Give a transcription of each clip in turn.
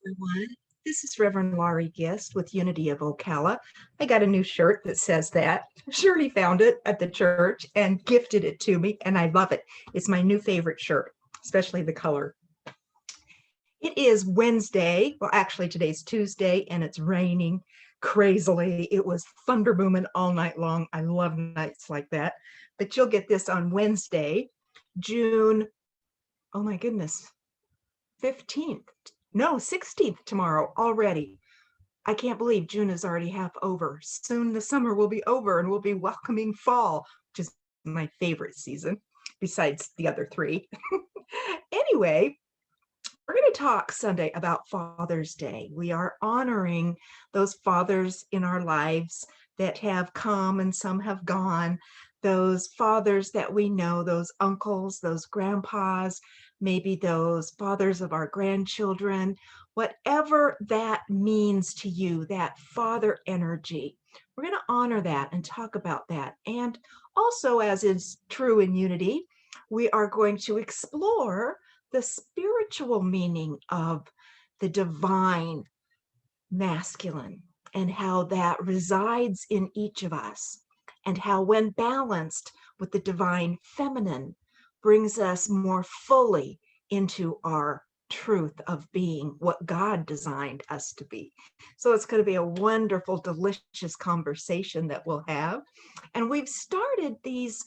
Everyone. This is Reverend Laurie Gist with Unity of Ocala. I got a new shirt that says that. Shirley found it at the church and gifted it to me, and I love it. It's my new favorite shirt, especially the color. It is Wednesday. Well, actually, today's Tuesday, and it's raining crazily. It was thunder booming all night long. I love nights like that. But you'll get this on Wednesday, June, oh my goodness, 15th. No, 16th tomorrow already. I can't believe June is already half over. Soon the summer will be over and we'll be welcoming fall, which is my favorite season, besides the other three. Anyway, we're going to talk Sunday about Father's Day. We are honoring those fathers in our lives that have come and some have gone, those fathers that we know, those uncles, those grandpas, maybe those fathers of our grandchildren, whatever that means to you, that father energy. We're going to honor that and talk about that. And also, as is true in Unity, we are going to explore the spiritual meaning of the divine masculine and how that resides in each of us, and how, when balanced with the divine feminine, brings us more fully into our truth of being what God designed us to be. So it's going to be a wonderful, delicious conversation that we'll have. And we've started these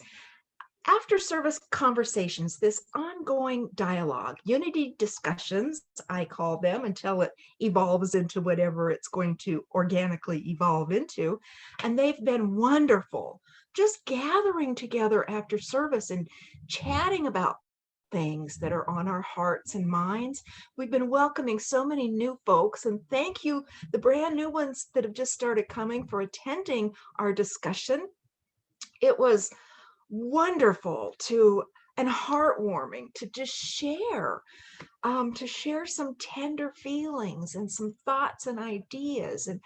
after service conversations, this ongoing dialogue, unity discussions, I call them, until it evolves into whatever it's going to organically evolve into. And they've been wonderful, just gathering together after service and chatting about things that are on our hearts and minds. We've been welcoming so many new folks, and thank you, the brand new ones that have just started coming, for attending our discussion. It was wonderful and heartwarming to just share some tender feelings and some thoughts and ideas. And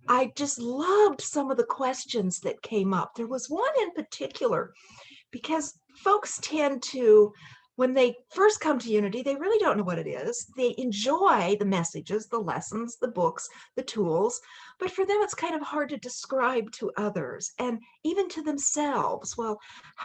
I just loved some of the questions that came up. There was one in particular, because folks tend to, when they first come to Unity, they really don't know what it is. They enjoy the messages, the lessons, the books, the tools, but for them it's kind of hard to describe to others and even to themselves. Well,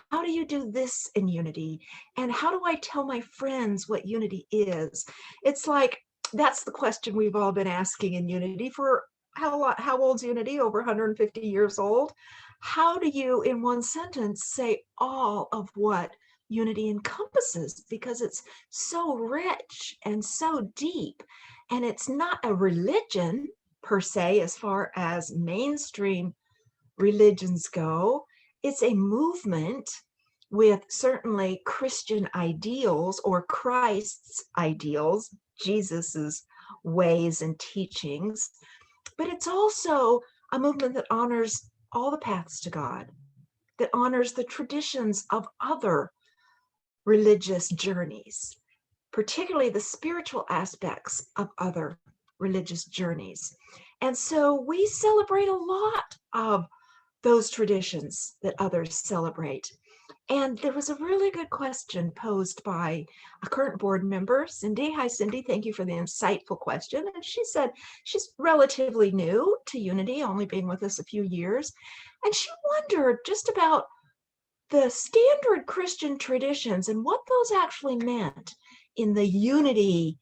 how do you do this in Unity? And how do I tell my friends what Unity is? It's like, that's the question we've all been asking in Unity for how old's Unity? Over 150 years old. How do you, in one sentence, say all of what Unity encompasses? Because it's so rich and so deep, and it's not a religion per se as far as mainstream religions go. It's a movement with certainly Christian ideals, or Christ's ideals, Jesus's ways and teachings, but it's also a movement that honors all the paths to God, that honors the traditions of other religious journeys, particularly the spiritual aspects of other religious journeys. And so we celebrate a lot of those traditions that others celebrate. And there was a really good question posed by a current board member, Cindy. Hi, Cindy. Thank you for the insightful question. And she said she's relatively new to Unity, only being with us a few years. And she wondered just about the standard Christian traditions and what those actually meant in the Unity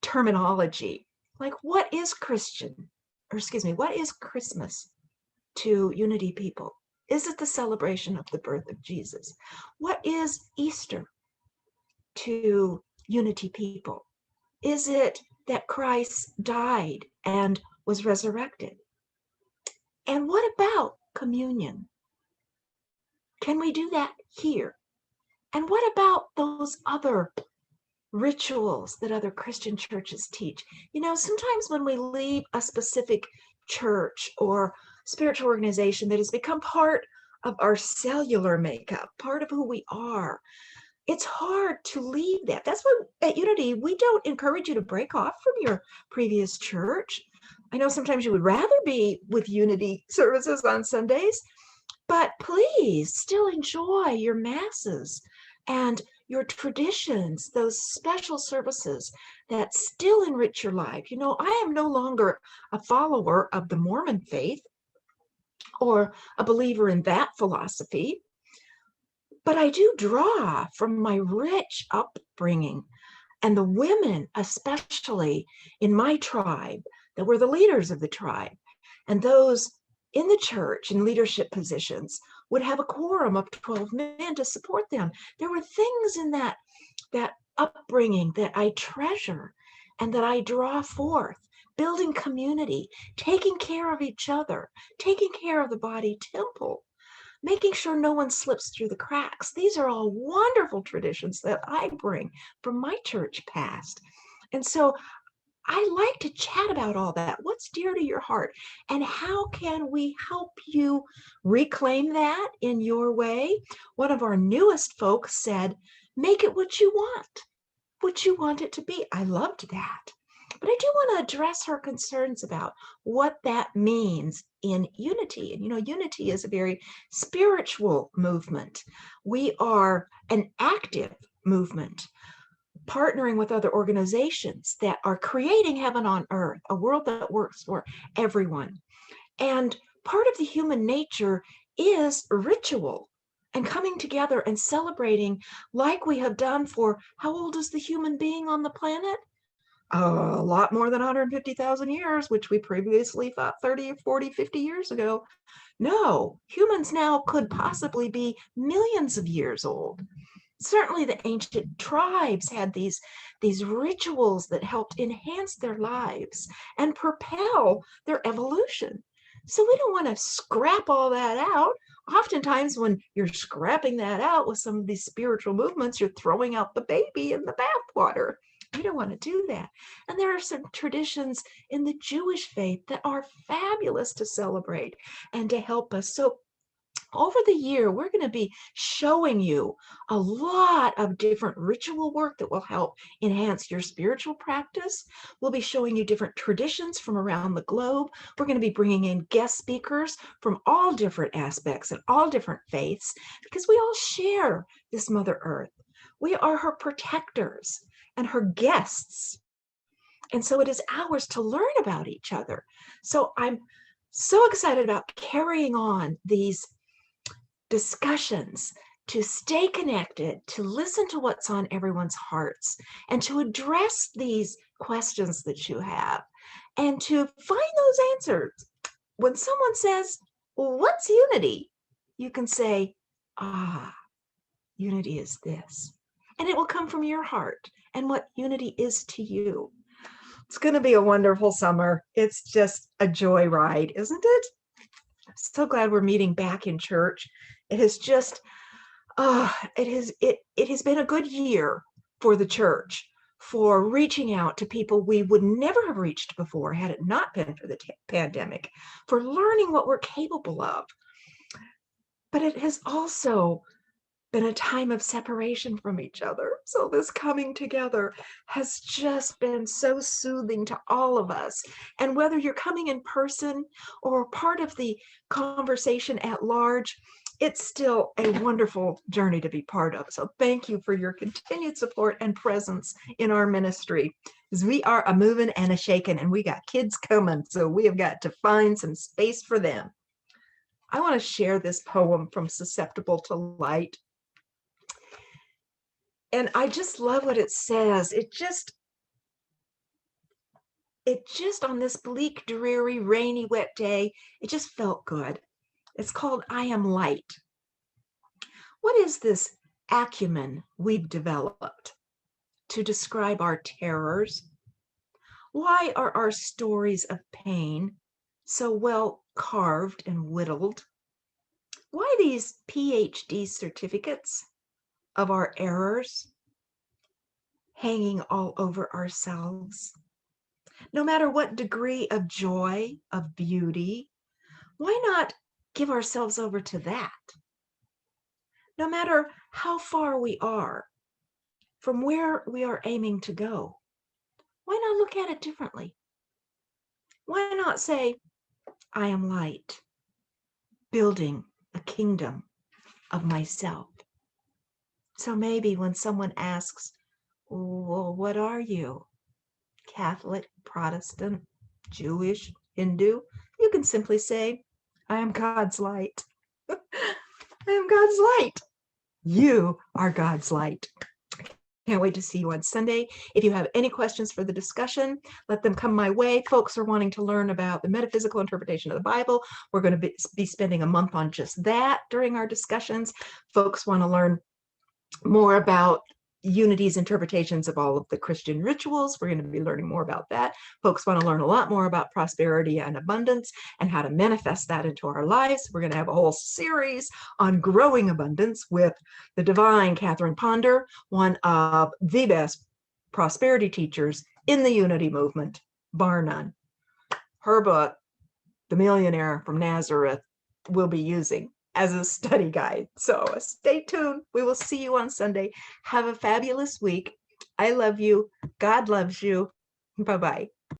terminology. Like, what is what is Christmas to Unity people? Is it the celebration of the birth of Jesus? What is Easter to Unity people? Is it that Christ died and was resurrected? And what about communion? Can we do that here? And what about those other rituals that other Christian churches teach? You know, sometimes when we leave a specific church or spiritual organization that has become part of our cellular makeup, part of who we are, it's hard to leave that. That's why at Unity, we don't encourage you to break off from your previous church. I know sometimes you would rather be with Unity services on Sundays, but please still enjoy your masses and your traditions, those special services that still enrich your life. You know, I am no longer a follower of the Mormon faith or a believer in that philosophy, but I do draw from my rich upbringing and the women, especially in my tribe, that were the leaders of the tribe, and those in the church in leadership positions would have a quorum of 12 men to support them. There were things in that upbringing that I treasure and that I draw forth, building community, taking care of each other, taking care of the body temple, making sure no one slips through the cracks. These are all wonderful traditions that I bring from my church past. And so I like to chat about all that. What's dear to your heart? And how can we help you reclaim that in your way? One of our newest folks said, make it what you want it to be. I loved that. But I do want to address her concerns about what that means in unity. And, you know, unity is a very spiritual movement. We are an active movement, partnering with other organizations that are creating heaven on earth, a world that works for everyone. And part of the human nature is ritual and coming together and celebrating like we have done for how old is the human being on the planet? A lot more than 150,000 years, which we previously thought 30, 40, 50 years ago. No, humans now could possibly be millions of years old. Certainly the ancient tribes had these rituals that helped enhance their lives and propel their evolution. So we don't want to scrap all that out. Oftentimes when you're scrapping that out with some of these spiritual movements, you're throwing out the baby in the bathwater. We don't want to do that. And there are some traditions in the Jewish faith that are fabulous to celebrate and to help us. So over the year, we're going to be showing you a lot of different ritual work that will help enhance your spiritual practice. We'll be showing you different traditions from around the globe. We're going to be bringing in guest speakers from all different aspects and all different faiths, because we all share this Mother Earth. We are her protectors and her guests. And so it is ours to learn about each other. So I'm so excited about carrying on these discussions, to stay connected, to listen to what's on everyone's hearts, and to address these questions that you have, and to find those answers. When someone says, well, what's unity? You can say, unity is this. And it will come from your heart and what unity is to you. It's going to be a wonderful summer. It's just a joyride, isn't it? I'm so glad we're meeting back in church. It has just, it has been a good year for the church, for reaching out to people we would never have reached before had it not been for the pandemic, for learning what we're capable of. But it has also been a time of separation from each other. So this coming together has just been so soothing to all of us. And whether you're coming in person or part of the conversation at large, it's still a wonderful journey to be part of. So thank you for your continued support and presence in our ministry. Because we are a moving and a shaking, and we got kids coming, so we have got to find some space for them. I want to share this poem from Susceptible to Light. And I just love what it says. It just on this bleak, dreary, rainy, wet day, it just felt good. It's called I Am Light. What is this acumen we've developed to describe our terrors? Why are our stories of pain so well carved and whittled? Why these PhD certificates of our errors hanging all over ourselves? No matter what degree of joy, of beauty, why not give ourselves over to that? No matter how far we are from where we are aiming to go, why not look at it differently? Why not say, I am light, building a kingdom of myself? So maybe when someone asks, well, what are you? Catholic, Protestant, Jewish, Hindu? You can simply say, I am God's light. I am God's light. You are God's light. Can't wait to see you on Sunday. If you have any questions for the discussion, let them come my way. Folks are wanting to learn about the metaphysical interpretation of the Bible. We're going to be spending a month on just that during our discussions. Folks want to learn more about Unity's interpretations of all of the Christian rituals. We're going to be learning more about that. Folks want to learn a lot more about prosperity and abundance and how to manifest that into our lives. We're going to have a whole series on growing abundance with the divine Catherine Ponder, one of the best prosperity teachers in the Unity movement, bar none. Her book, The Millionaire from Nazareth, will be using as a study guide. So stay tuned. We will see you on Sunday. Have a fabulous week. I love you. God loves you. Bye-bye.